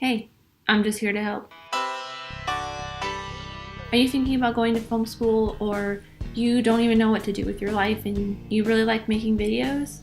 Hey, I'm just here to help. Are you thinking about going to film school, or you don't even know what to do with your life and you really like making videos?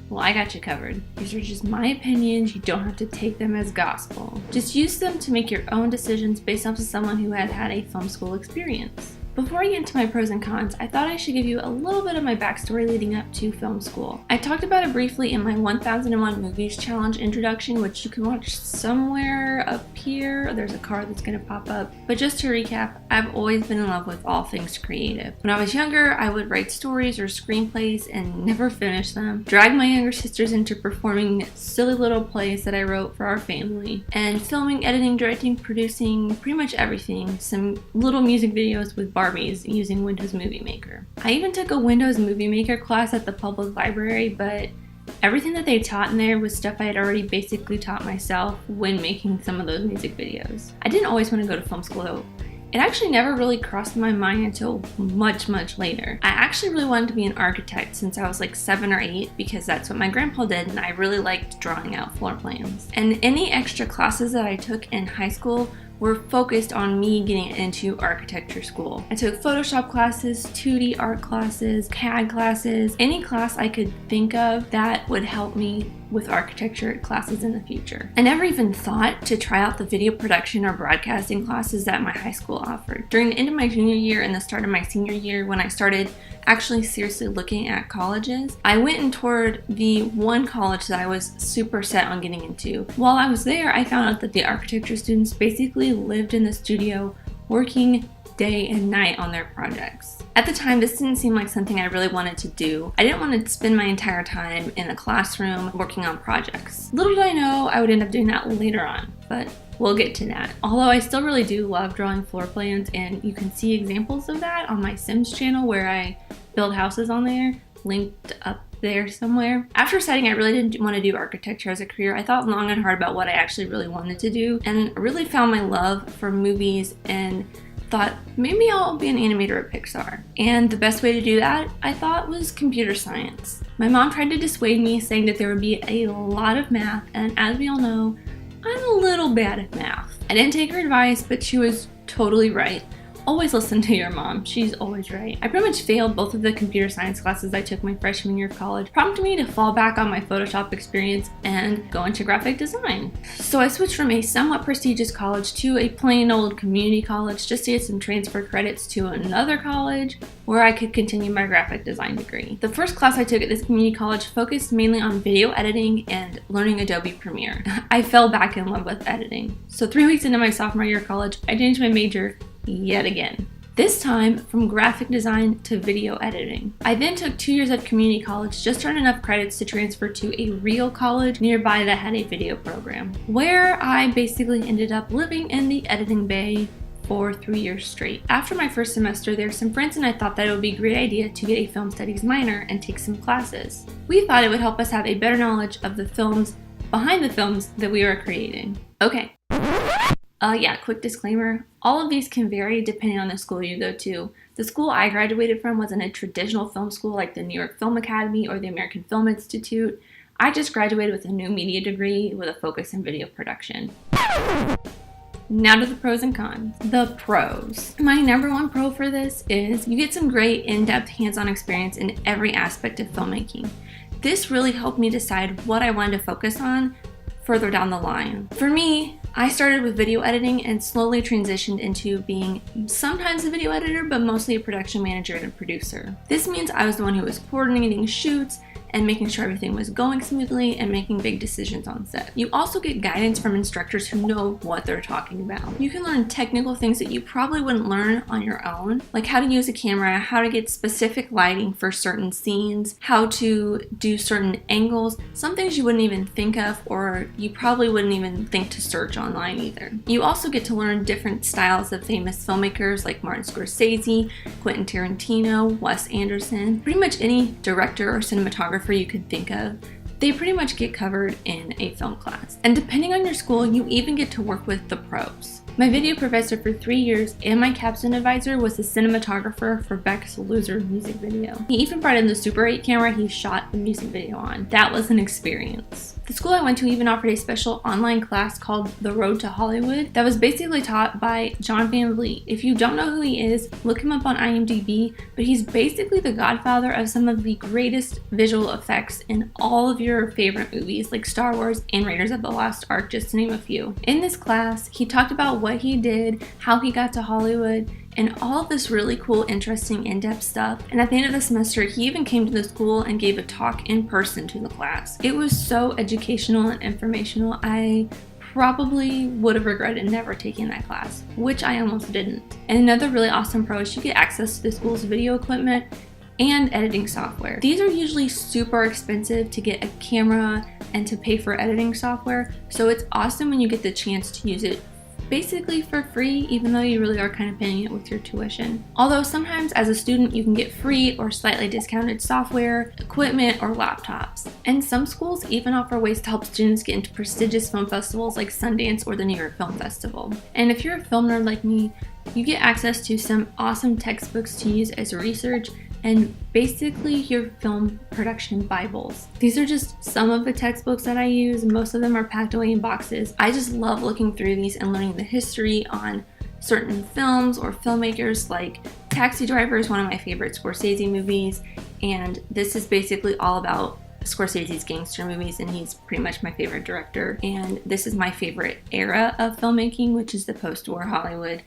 Well, I got you covered. These are just my opinions. You don't have to take them as gospel. Just use them to make your own decisions based off of someone who has had a film school experience. Before I get into my pros and cons, I thought I should give you a little bit of my backstory leading up to film school. I talked about it briefly in my 1001 Movies Challenge introduction, which you can watch somewhere up here. There's a card that's going to pop up. But just to recap, I've always been in love with all things creative. When I was younger, I would write stories or screenplays and never finish them, drag my younger sisters into performing silly little plays that I wrote for our family, and filming, editing, directing, producing, pretty much everything. Some little music videos with Barbies using Windows Movie Maker. I even took a Windows Movie Maker class at the public library, but everything that they taught in there was stuff I had already basically taught myself when making some of those music videos. I didn't always want to go to film school though. It actually never really crossed my mind until much later. I actually really wanted to be an architect since I was like 7 or 8 because that's what my grandpa did, and I really liked drawing out floor plans. And any extra classes that I took in high school were focused on me getting into architecture school. I took Photoshop classes, 2D art classes, CAD classes, any class I could think of that would help me with architecture classes in the future. I never even thought to try out the video production or broadcasting classes that my high school offered. During the end of my junior year and the start of my senior year, when I started actually seriously looking at colleges, I went in toward the one college that I was super set on getting into. While I was there, I found out that the architecture students basically lived in the studio working day and night on their projects. At the time, this didn't seem like something I really wanted to do. I didn't want to spend my entire time in a classroom working on projects. Little did I know I would end up doing that later on, but we'll get to that. Although I still really do love drawing floor plans, and you can see examples of that on my Sims channel where I build houses on there, linked up there somewhere. After deciding I really didn't want to do architecture as a career, I thought long and hard about what I actually really wanted to do, and really found my love for movies and thought maybe I'll be an animator at Pixar. And the best way to do that, I thought, was computer science. My mom tried to dissuade me, saying that there would be a lot of math, and as we all know, I'm a little bad at math. I didn't take her advice, but she was totally right. Always listen to your mom. She's always right. I pretty much failed both of the computer science classes I took my freshman year of college, prompting me to fall back on my Photoshop experience and go into graphic design. So I switched from a somewhat prestigious college to a plain old community college just to get some transfer credits to another college where I could continue my graphic design degree. The first class I took at this community college focused mainly on video editing and learning Adobe Premiere. I fell back in love with editing. So 3 weeks into my sophomore year of college, I changed my major yet again. This time from graphic design to video editing. I then took 2 years at community college, just earned enough credits to transfer to a real college nearby that had a video program, where I basically ended up living in the editing bay for 3 years straight. After my first semester there, some friends and I thought that it would be a great idea to get a film studies minor and take some classes. We thought it would help us have a better knowledge of the films behind the films that we were creating. Okay. Quick disclaimer. All of these can vary depending on the school you go to. The school I graduated from wasn't a traditional film school like the New York Film Academy or the American Film Institute. I just graduated with a new media degree with a focus in video production. Now to the pros and cons. The pros. My number one pro for this is you get some great in-depth hands-on experience in every aspect of filmmaking. This really helped me decide what I wanted to focus on further down the line. For me, I started with video editing and slowly transitioned into being sometimes a video editor, but mostly a production manager and a producer. This means I was the one who was coordinating shoots and making sure everything was going smoothly and making big decisions on set. You also get guidance from instructors who know what they're talking about. You can learn technical things that you probably wouldn't learn on your own, like how to use a camera, how to get specific lighting for certain scenes, how to do certain angles, some things you wouldn't even think of or you probably wouldn't even think to search online either. You also get to learn different styles of famous filmmakers like Martin Scorsese, Quentin Tarantino, Wes Anderson, pretty much any director or cinematographer you could think of. They pretty much get covered in a film class. And depending on your school, you even get to work with the pros. My video professor for 3 years and my capstone advisor was the cinematographer for Beck's Loser music video. He even brought in the Super 8 camera he shot the music video on. That was an experience. The school I went to even offered a special online class called The Road to Hollywood that was basically taught by John Van Vliet. If you don't know who he is, look him up on IMDb, but he's basically the godfather of some of the greatest visual effects in all of your favorite movies like Star Wars and Raiders of the Lost Ark, just to name a few. In this class, he talked about what he did, how he got to Hollywood, and all of this really cool, interesting, in-depth stuff. And at the end of the semester, he even came to the school and gave a talk in person to the class. It was so educational and informational. I probably would have regretted never taking that class, which I almost didn't. And another really awesome pro is you get access to the school's video equipment and editing software. These are usually super expensive to get a camera and to pay for editing software, so it's awesome when you get the chance to use it basically for free, even though you really are kind of paying it with your tuition. Although sometimes as a student you can get free or slightly discounted software, equipment, or laptops. And some schools even offer ways to help students get into prestigious film festivals like Sundance or the New York Film Festival. And if you're a film nerd like me, you get access to some awesome textbooks to use as research and basically your film production Bibles. These are just some of the textbooks that I use. Most of them are packed away in boxes. I just love looking through these and learning the history on certain films or filmmakers. Like Taxi Driver is one of my favorite Scorsese movies, and this is basically all about Scorsese's gangster movies, and he's pretty much my favorite director. And this is my favorite era of filmmaking, which is the post-war Hollywood.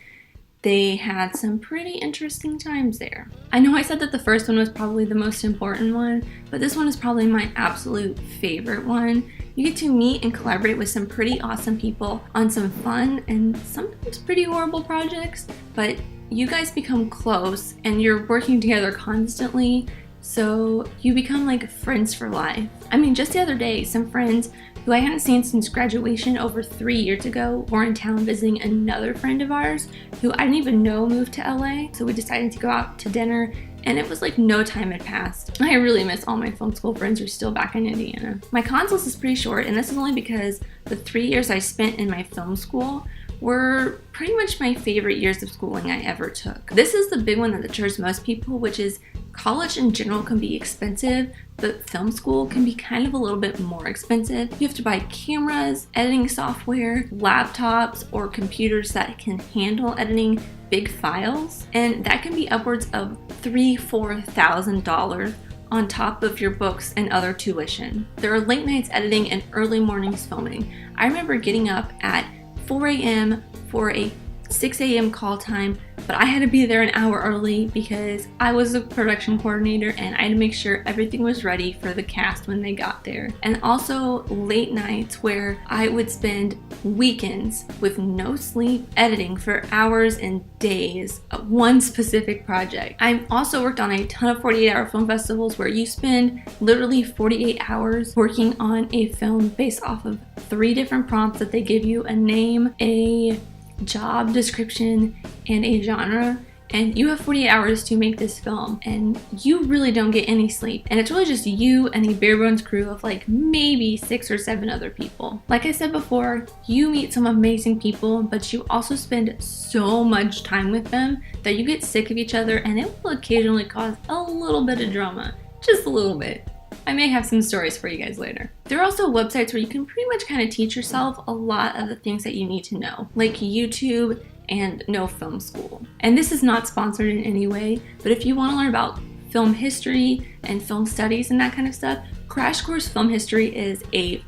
They had some pretty interesting times there. I know I said that the first one was probably the most important one, but this one is probably my absolute favorite one. You get to meet and collaborate with some pretty awesome people on some fun and sometimes pretty horrible projects, but you guys become close and you're working together constantly, so you become like friends for life. I mean, just the other day, some friends who I hadn't seen since graduation over 3 years ago were in town visiting another friend of ours who I didn't even know moved to LA. So we decided to go out to dinner, and it was like no time had passed. I really miss all my film school friends who are still back in Indiana. My cons list is pretty short, and this is only because the 3 years I spent in my film school were pretty much my favorite years of schooling I ever took. This is the big one that deters most people, which is college in general can be expensive, but film school can be kind of a little bit more expensive. You have to buy cameras, editing software, laptops, or computers that can handle editing big files, and that can be upwards of $3,000-$4,000 on top of your books and other tuition. There are late nights editing and early mornings filming. I remember getting up at 4 a.m. for a 6 a.m. call time, but I had to be there an hour early because I was a production coordinator and I had to make sure everything was ready for the cast when they got there. And also late nights where I would spend weekends with no sleep editing for hours and days of one specific project. I've also worked on a ton of 48-hour film festivals where you spend literally 48 hours working on a film based off of 3 different prompts that they give you: a name, a job description, and a genre, and you have 48 hours to make this film, and you really don't get any sleep, and it's really just you and a bare bones crew of like maybe 6 or 7 other people. Like I said before, you meet some amazing people, but you also spend so much time with them that you get sick of each other, and it will occasionally cause a little bit of drama, just a little bit. I may have some stories for you guys later. There are also websites where you can pretty much kind of teach yourself a lot of the things that you need to know, like YouTube and No Film School. And this is not sponsored in any way, but if you want to learn about film history and film studies and that kind of stuff, Crash Course Film History is a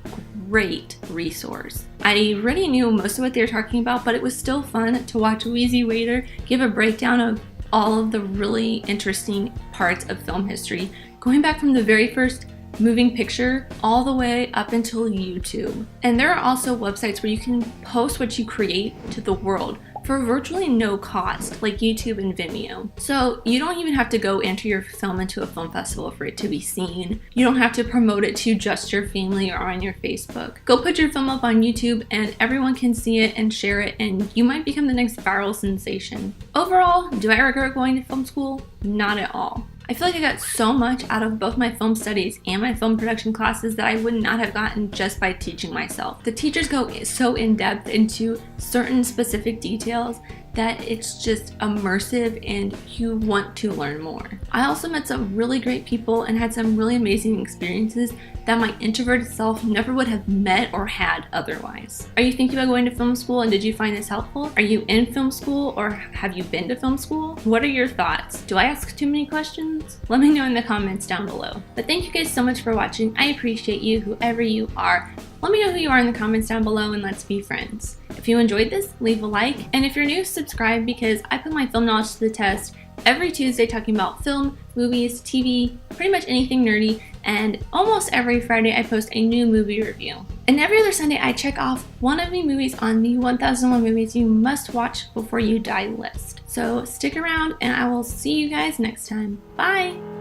great resource. I already knew most of what they were talking about, but it was still fun to watch Wheezy Waiter give a breakdown of all of the really interesting parts of film history, going back from the very first moving picture all the way up until YouTube. And there are also websites where you can post what you create to the world for virtually no cost, like YouTube and Vimeo. So you don't even have to go enter your film into a film festival for it to be seen. You don't have to promote it to just your family or on your Facebook. Go put your film up on YouTube and everyone can see it and share it, and you might become the next viral sensation. Overall, do I regret going to film school? Not at all. I feel like I got so much out of both my film studies and my film production classes that I would not have gotten just by teaching myself. The teachers go so in depth into certain specific details that it's just immersive and you want to learn more. I also met some really great people and had some really amazing experiences that my introverted self never would have met or had otherwise. Are you thinking about going to film school, and did you find this helpful? Are you in film school, or have you been to film school? What are your thoughts? Do I ask too many questions? Let me know in the comments down below. But thank you guys so much for watching. I appreciate you, whoever you are. Let me know who you are in the comments down below, and let's be friends. If you enjoyed this, leave a like, and if you're new, subscribe, because I put my film knowledge to the test every Tuesday talking about film, movies, TV, pretty much anything nerdy, and almost every Friday I post a new movie review. And every other Sunday I check off one of the movies on the 1001 Movies You Must Watch Before You Die list. So stick around, and I will see you guys next time. Bye!